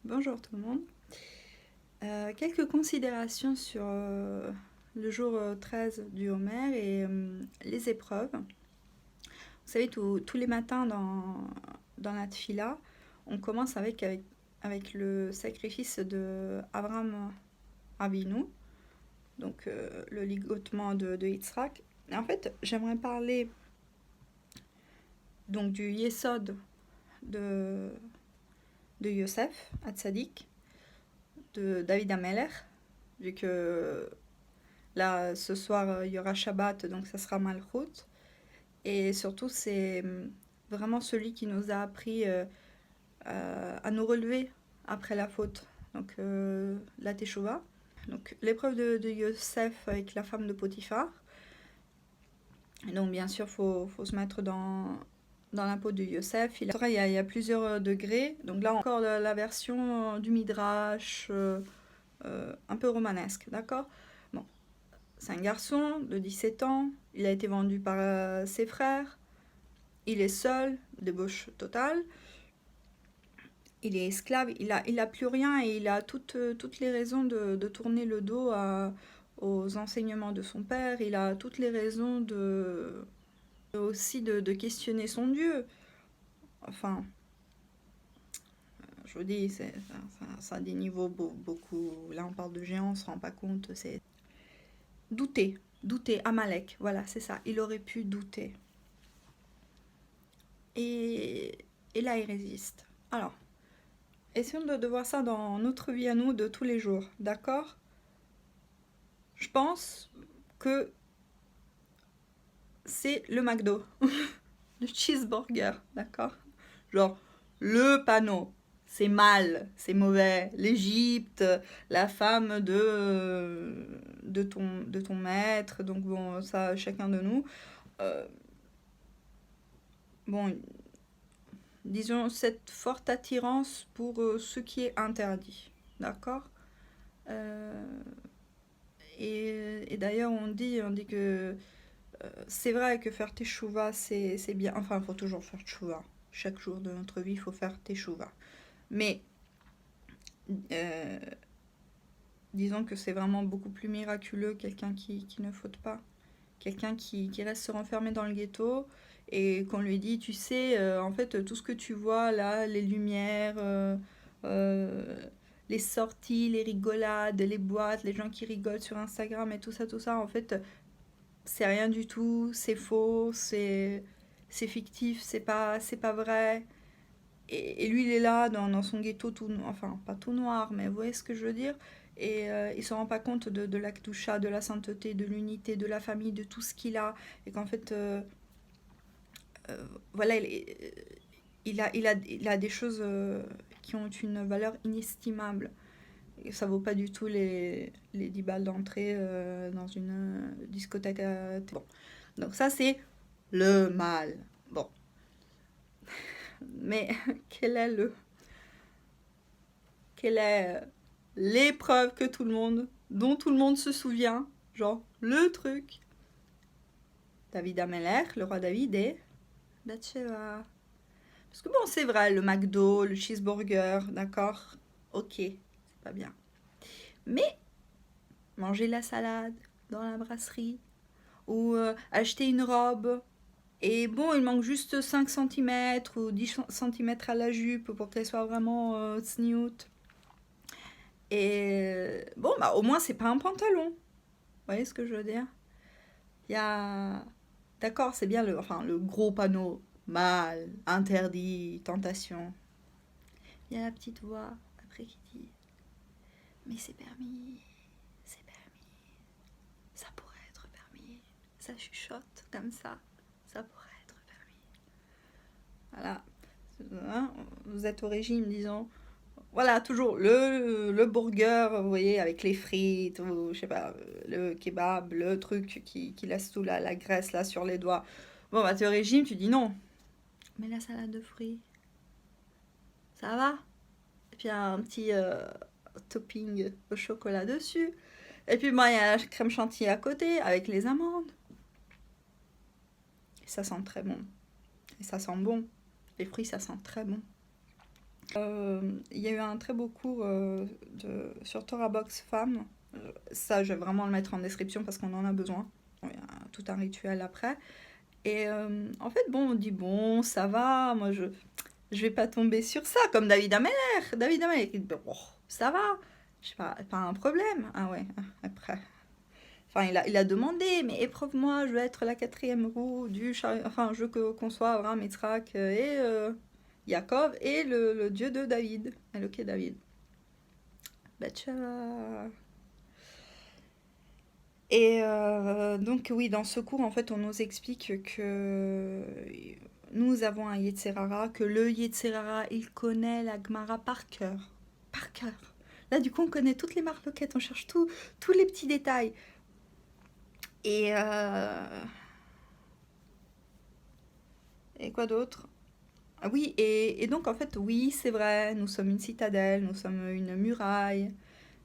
Bonjour tout le monde. Quelques considérations sur le jour 13 du Homer et les épreuves. Vous savez, tous les matins dans la tfila, on commence avec le sacrifice de Abraham Avinu, donc le ligotement de Yitzhak. Et en fait, j'aimerais parler donc du Yesod de Yosef, Hatzadik, de David Ameler, vu que là, ce soir, il y aura Shabbat, donc ça sera Malchut. Et surtout, c'est vraiment celui qui nous a appris à nous relever après la faute. Donc, la Teshuvah. Donc, l'épreuve de Yosef avec la femme de Potiphar. Et donc, bien sûr, faut se mettre dans la peau de Yosef. Il y a plusieurs degrés. Donc là, encore la version du Midrash, un peu romanesque, d'accord? Bon, c'est un garçon de 17 ans, il a été vendu par ses frères, il est seul, débauche totale, il est esclave, il a plus rien et il a toutes les raisons de tourner le dos aux enseignements de son père, il a toutes les raisons aussi de questionner son Dieu. Enfin, je vous dis, ça a des niveaux beaucoup. Là, on parle de géant, on se rend pas compte. C'est douter, Amalek, voilà, c'est ça. Il aurait pu douter. Et, et là, il résiste. Alors, essayons de voir ça dans notre vie à nous de tous les jours, d'accord? Je pense que c'est le McDo, le cheeseburger, d'accord? Genre, le panneau. C'est mal, c'est mauvais. L'Égypte, la femme de ton maître, donc bon, ça, chacun de nous. Euh, bon, disons, cette forte attirance pour ce qui est interdit, d'accord? Euh, et d'ailleurs, on dit que c'est vrai que faire teshuva, c'est bien. Enfin, il faut toujours faire teshuva. Chaque jour de notre vie, il faut faire teshuva. Mais euh, disons que c'est vraiment beaucoup plus miraculeux quelqu'un qui ne faute pas. Quelqu'un qui reste se renfermer dans le ghetto et qu'on lui dit, tu sais, en fait, tout ce que tu vois là, les lumières, euh, les sorties, les rigolades, les boîtes, les gens qui rigolent sur Instagram et tout ça, en fait, c'est rien du tout, c'est faux, c'est fictif, c'est pas vrai. Et lui, il est là dans son ghetto, enfin, pas tout noir, mais vous voyez ce que je veux dire? Et il se rend pas compte de la kedusha, de la sainteté, de l'unité, de la famille, de tout ce qu'il a. Et qu'en fait, voilà, il a des choses qui ont une valeur inestimable. Et ça vaut pas du tout les 10 balles d'entrée dans une discothèque. Bon. Donc ça, c'est le mal. Bon. Mais quel est quelle est l'épreuve que dont tout le monde se souvient, genre le truc. David Ameller, le roi David et Bathsheba. Parce que bon, c'est vrai, le McDo, le cheeseburger, d'accord, ok, c'est pas bien. Mais manger la salade dans la brasserie ou acheter une robe et bon, il manque juste 5 cm ou 10 cm à la jupe pour qu'elle soit vraiment sniout. Et bon, bah au moins c'est pas un pantalon. Vous voyez ce que je veux dire? Il y a. D'accord, c'est bien le gros panneau. Mal, interdit, tentation. Il y a la petite voix après qui dit mais c'est permis, c'est permis, ça pourrait être permis. Ça chuchote comme ça pourrait être permis. Voilà. Hein, vous êtes au régime, disons. Voilà, toujours le burger, vous voyez, avec les frites, ou je sais pas, le kebab, le truc qui laisse tout la graisse là sur les doigts. Bon, bah, tu es au régime, tu dis non. Mais la salade de fruits, ça va? Et puis un petit topping au chocolat dessus. Et puis, moi, il y a la crème chantilly à côté avec les amandes. Et ça sent très bon. Et ça sent bon. Les fruits, ça sent très bon. Il y a eu un très beau cours sur Torah Box Femmes. Ça, je vais vraiment le mettre en description parce qu'on en a besoin. Il y a tout un rituel après. Et en fait, bon, on dit, bon, ça va, moi, je vais pas tomber sur ça, comme David Ameller. David Ameller, il dit, bon, ça va, je sais pas un problème. Ah ouais, après. Enfin, il a demandé, mais épreuve-moi, je veux être la quatrième roue du chariot. Enfin, je veux qu'on soit Abraham, Yitzhak et Yaakov et le dieu de David, Eloké David. Betcha. Et donc, oui, dans ce cours, en fait, on nous explique que nous avons un Yetzerara, que le Yetzerara, il connaît la Gemara par cœur. Par cœur. Là, du coup, on connaît toutes les marloquettes, on cherche tous les petits détails. Et, et quoi d'autre? Ah oui, et donc, en fait, oui, c'est vrai, nous sommes une citadelle, nous sommes une muraille.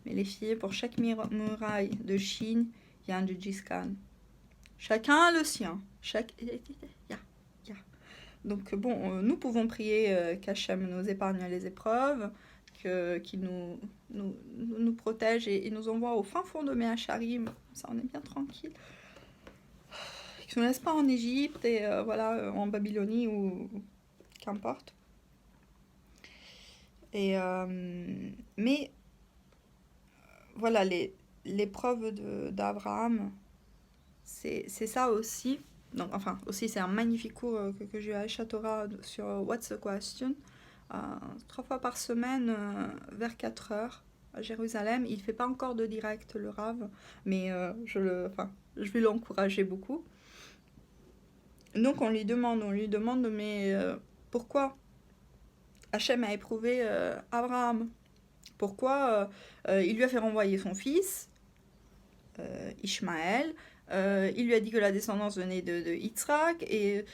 Mais les filles, pour chaque muraille de Chine, il y a un Gengis Khan. Chacun a le sien. Donc bon, nous pouvons prier qu'Hachem nous épargne les épreuves, qu'il nous protège et nous envoie au fin fond de Méacharim. Ça, on est bien tranquille. Qu'il ne nous laisse pas en Égypte et voilà, en Babylonie ou qu'importe. Et, mais voilà, l'épreuve d'Abraham, c'est ça aussi. Donc, enfin, aussi, c'est un magnifique cours que j'ai eu à Eshat Torah sur What's the Question. 3 fois par semaine, vers 4 heures, à Jérusalem. Il ne fait pas encore de direct, le Rav, mais je vais l'encourager beaucoup. Donc, on lui demande, mais pourquoi Hachem a éprouvé Abraham? Pourquoi il lui a fait renvoyer son fils, Ishmaël? Il lui a dit que la descendance venait de Yitzhak et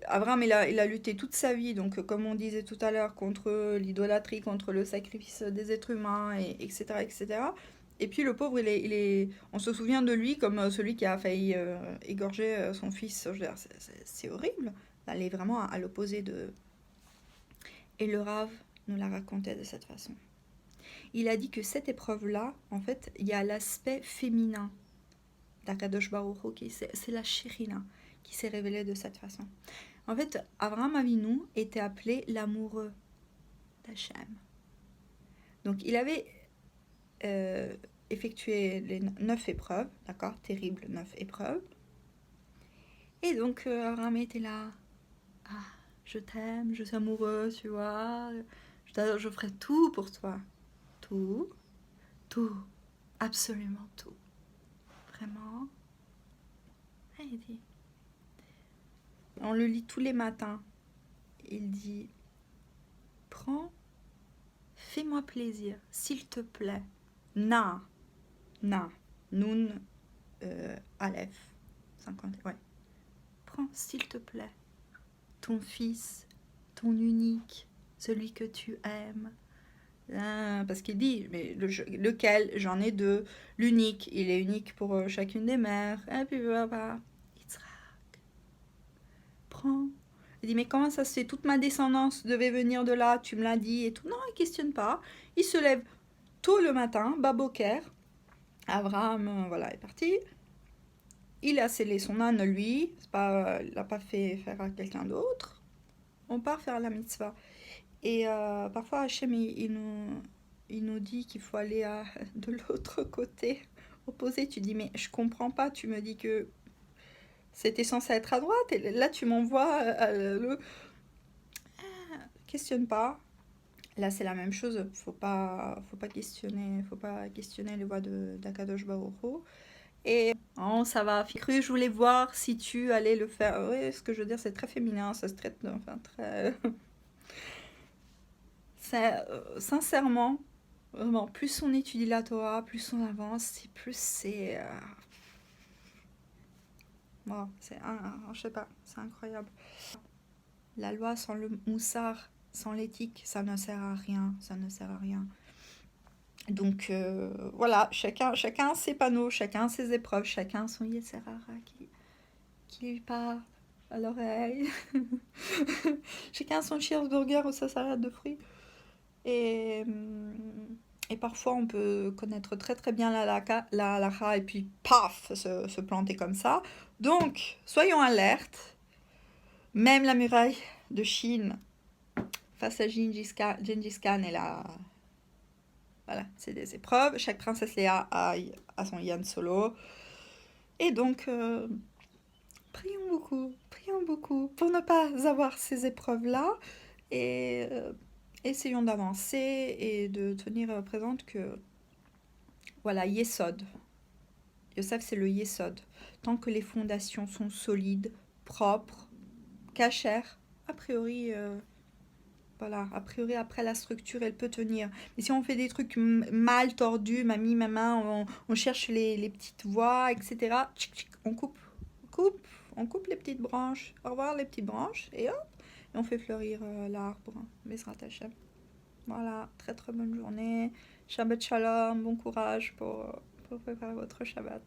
Abraham il a lutté toute sa vie, donc comme on disait tout à l'heure, contre l'idolâtrie, contre le sacrifice des êtres humains, etc., etc. Et puis le pauvre, on se souvient de lui comme celui qui a failli égorger son fils. C'est horrible d'aller vraiment à l'opposé de... Et le Rav nous l'a raconté de cette façon. Il a dit que cette épreuve-là, en fait, il y a l'aspect féminin d'Akadosh Baruch Hu, c'est la Shérina qui s'est révélée de cette façon. En fait, Abraham Avinu était appelé l'amoureux d'Hachem. Donc, il avait effectué les 9 épreuves, d'accord, terribles 9 épreuves. Et donc, Abraham était là, ah, je t'aime, je suis amoureux, tu vois, je ferai tout pour toi. Tout, absolument tout. Vraiment. Il dit. On le lit tous les matins. Il dit, prends, fais-moi plaisir, s'il te plaît. Nun, Aleph, 50, ouais. Prends, s'il te plaît, ton fils, ton unique, celui que tu aimes. Parce qu'il dit, mais lequel? J'en ai 2. L'unique, il est unique pour chacune des mères. Et puis voilà. Yitzhak. Prends. Il dit, mais comment ça se fait? Toute ma descendance devait venir de là, tu me l'as dit et tout. Non, il ne questionne pas. Il se lève tôt le matin, Baboker. Abraham, voilà, est parti. Il a scellé son âne, lui. Il n'a pas fait faire à quelqu'un d'autre. On part faire la mitzvah. Et parfois, Hachem, il nous dit qu'il faut aller de l'autre côté, opposé. Tu dis, mais je comprends pas. Tu me dis que c'était censé être à droite. Et là, tu m'envoies questionne pas. Là, c'est la même chose. Faut pas questionner les voix d'Akadosh Baruch Hu. Et oh, ça va, cru, je voulais voir si tu allais le faire. Oui, ce que je veux dire, c'est très féminin. Ça se traite, enfin, très... sincèrement, vraiment, plus on étudie la Torah, plus on avance, et plus c'est... Bon, je sais pas, c'est incroyable. La loi sans le moussard, sans l'éthique, ça ne sert à rien, Donc voilà, chacun ses panneaux, chacun ses épreuves, chacun son Yetzerara qui lui parle à l'oreille. Chacun son cheeseburger ou sa salade de fruits. Et parfois, on peut connaître très très bien la halakha et puis paf, se planter comme ça. Donc, soyons alertes. Même la muraille de Chine face à Gengis Khan et voilà, c'est des épreuves. Chaque princesse Léa a son Yan Solo. Et donc, prions beaucoup pour ne pas avoir ces épreuves-là. Et essayons d'avancer et de tenir présente que, voilà, Yesod. Yosef, c'est le Yesod. Tant que les fondations sont solides, propres, cachères, a priori, voilà, a priori, après la structure, elle peut tenir. Mais si on fait des trucs mal tordus, mamie, maman, on cherche les petites voies, etc., tchic, tchic, on coupe les petites branches. Au revoir les petites branches, et hop, et on fait fleurir l'arbre. Bezrat Hashem. Voilà, très très bonne journée. Shabbat shalom, bon courage pour préparer votre Shabbat.